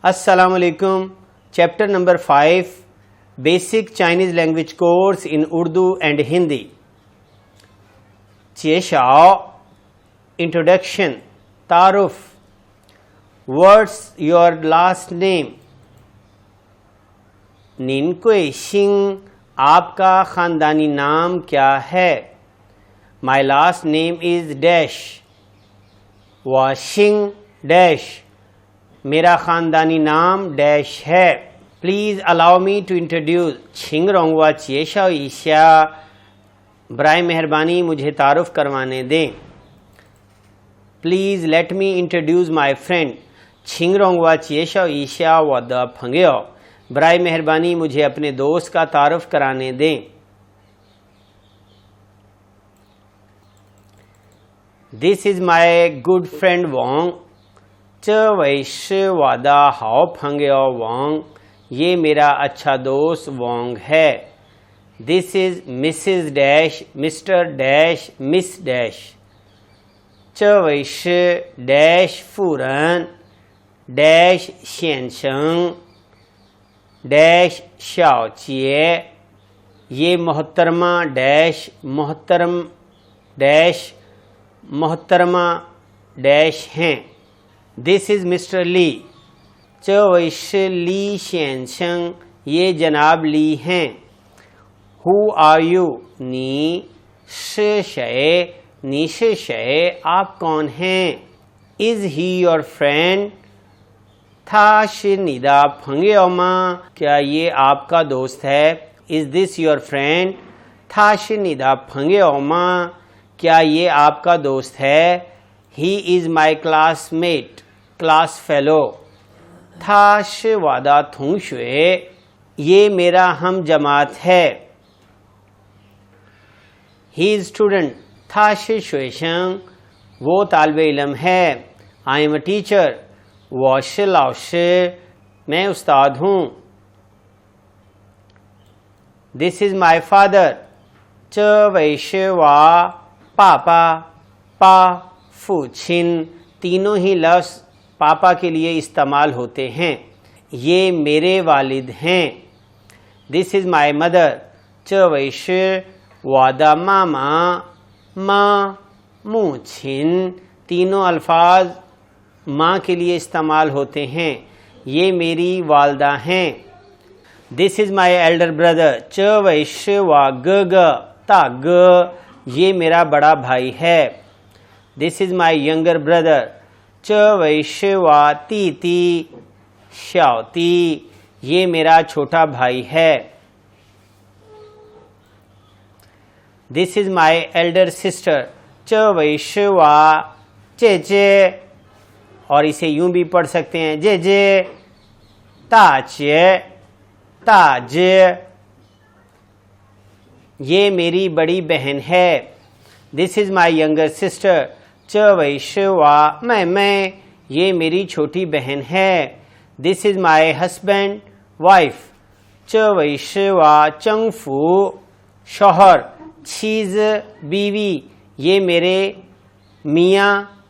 अस्सलाम वालेकुम। Chapter number 5 basic Chinese language course in Urdu and Hindi. चेशाओ इंट्रोडक्शन तारुफ। What's your last name? निनकुई सिंह आपका ख़ानदानी नाम क्या है? My last name is dash. वाशिंग डैश मेरा ख़ानदानी नाम डैश है। Please allow me to introduce छिंगरोंगवा चेशा ईशा। बराए मेहरबानी मुझे तारुफ करवाने दें। Please let me introduce my friend छिंगरोंगवा चेशा ईशा व द फंगेओ। बराए मेहरबानी मुझे अपने दोस्त का तारुफ कराने दें। This is my good friend Wong. च वैश्य वादा हाओ फंगेओ वोंग। ये मेरा अच्छा दोस्त वोंग है। This is Mrs dash mister dash miss dash. च वैश्य डैश फूरन डैश शेनशंग डैश शाओचिए। ये मोहतरमा डैश मोहतरम डैश मोहतरमा डैश हैं। दिस इज़ मिस्टर ली। च वैश्य ली शेनशंग ये जनाब ली हैं। Who are you? नी शय निश शय आप कौन हैं? Is he your friend? था निदा फंगे ओमा क्या ये आपका दोस्त है? Is this your friend? था निदा फंगे ओमा क्या ये आपका दोस्त है? He is my classmate class fellow. था वादा थुंग शुए ये मेरा हम जमात है। ही इज़ स्टूडेंट था शुएशंग वो ताल्ब इल्म है। आई एम अ टीचर वॉश लाओश मैं उस्ताद हूँ। This is my father. च वैश्य वा पापा पा फूछिन तीनों ही लफ्ज़ पापा के लिए इस्तेमाल होते हैं। ये मेरे वालिद हैं। This is my mother. च वैश्य वादा मामा माँ मूछिन तीनों अल्फाज माँ के लिए इस्तेमाल होते हैं। ये मेरी वालदा हैं। This is my elder brother. च वैश्य वा ग ता ग ये मेरा बड़ा भाई है। This is my younger brother. च वैश्य वा ती श्यावती ये मेरा छोटा भाई है। This is my elder sister. च वैश्य वा चे और इसे यूं भी पढ़ सकते हैं जे ताज ये मेरी बड़ी बहन है। This is my younger sister. च वैश्य वा मैं ये मेरी छोटी बहन है। This is my husband wife. च वैश्य वा चंगफू शौहर। चीज़ बीवी ये मेरे मियाँ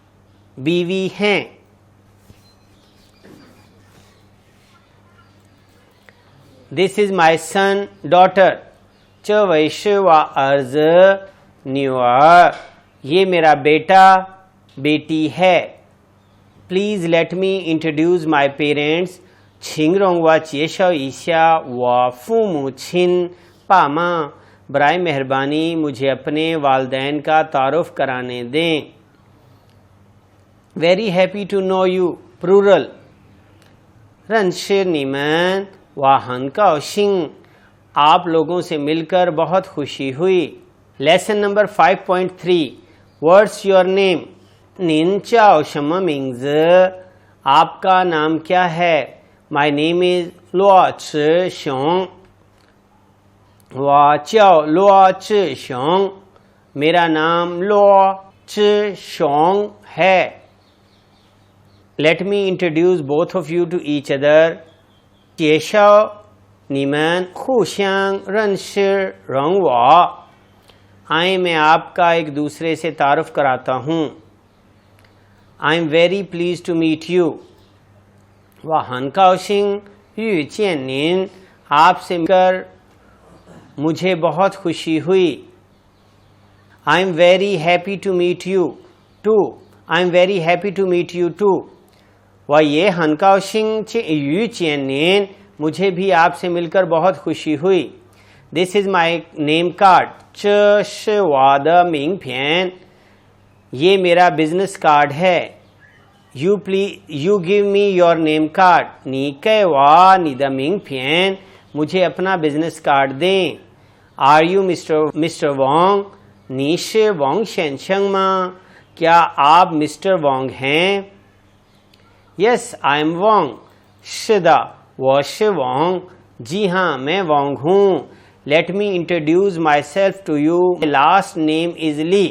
बीवी हैं। This is my son daughter. च वैश्य वा अर्ज न्यूअर ये मेरा बेटा बेटी है। Please let me introduce my parents छिंगरोंगवा चेशा ईशा व फूमू छिन पामा। बराए मेहरबानी मुझे अपने वालदैन का तारुफ कराने दें। Very happy to know you plural. रनशे नीमन वाहन का सिंह आप लोगों से मिलकर बहुत खुशी हुई। Lesson number 5.3 what's your name? निन चाओ शम मिंग्ज आपका नाम क्या है? माई नेम इज़ लुआच शोंग। वा चाओ लुआच शोंग मेरा नाम लुआच शोंग है। Let me introduce both of you to each other. चेशा नीमन खुशियांग रनशिर रंगवा आए मैं आपका एक दूसरे से तारुफ कराता हूँ। I am very please to meet you. वह हनकाओशिंग यू चेन निन, आपसे मिलकर मुझे बहुत खुशी हुई। I am very happy to meet you too, I am very happy to meet you too. वह ये हनकाओशिंग यू चेन निन, मुझे भी आपसे मिलकर बहुत खुशी हुई। This is my name card, च श वा द मिंग पियन, ये मेरा बिजनेस कार्ड है। You give me your name card, नी कै वा नी द मिंग पियन, मुझे अपना बिजनेस कार्ड दें। आर यू मिस्टर वोंग, नी शे वोंग शेनशंग मा, क्या आप मिस्टर वोंग हैं? यस आई एम वोंग, शिदा वो शे वोंग, जी हाँ मैं वोंग हूँ। Let me introduce my self to you, last name is Lee.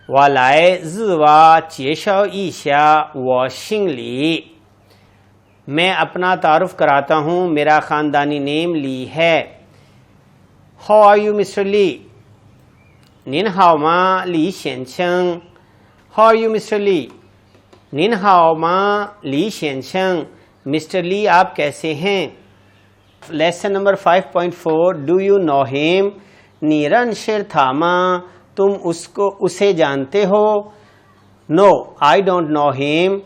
我来日哇介绍一下我姓李, मैं अपना तारुफ कराता हूँ, मेरा ख़ानदानी नेम ली है। How are you Mr. Lee? 您好吗李先生? How are you Mr. Lee? 您好吗李先生? Mr. Lee आप कैसे हैं? Lesson number 5.4 Do you know him? 你认识他吗? तुम उसे जानते हो? No, I don't know him.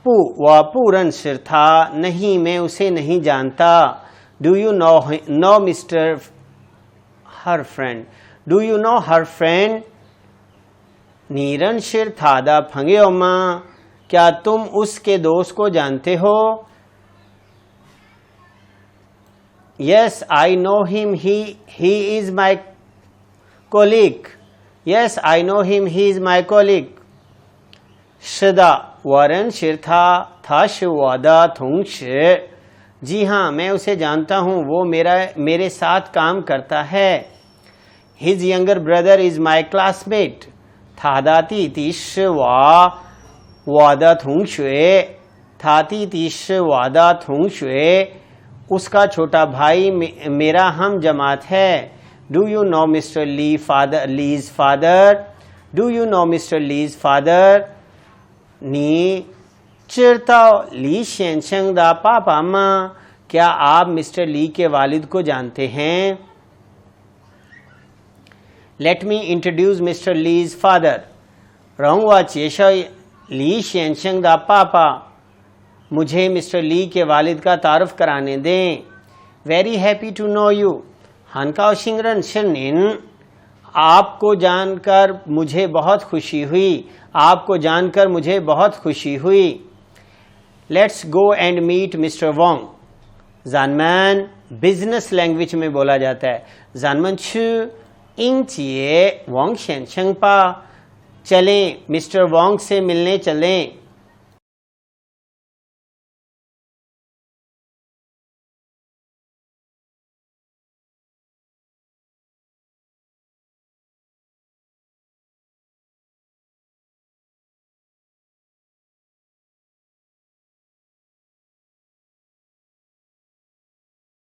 वह पूरन सिर था, नहीं मैं उसे नहीं जानता। Do you know Mr. her friend? Do you know her friend? नीरन शिर थादा फंगेओमा, क्या तुम उसके दोस्त को जानते हो? Yes, I know him. He is my colleague. Yes, I know him. He is my colleague. 是的，我认识他，他是我的同事。जी हाँ, मैं उसे जानता हूँ, वो मेरे साथ काम करता है। His younger brother is my classmate. 他的弟弟是我的同学。他弟弟是我的同学。उसका छोटा भाई मेरा हम जमात है। Do you know Mr. Lee's father? Do you know Mr. Lee's father? 你知道李先生的爸爸吗? क्या आप मिस्टर ली के वालिद को जानते हैं? Let me introduce Mr. Lee's father. 让我介绍李先生的爸爸。मुझे मिस्टर ली के वालिद का तारुफ कराने दें। Very happy to know you. हानकाओ शिंगरन शनिन, आपको जानकर मुझे बहुत खुशी हुई। आपको जानकर मुझे बहुत खुशी हुई। Let's go and meet Mr. Wong. जानमैन बिजनेस लैंग्वेज में बोला जाता है। जानमैन छु इंचिए वोंग शेनशंग पा, चलें मिस्टर वोंग से मिलने चलें।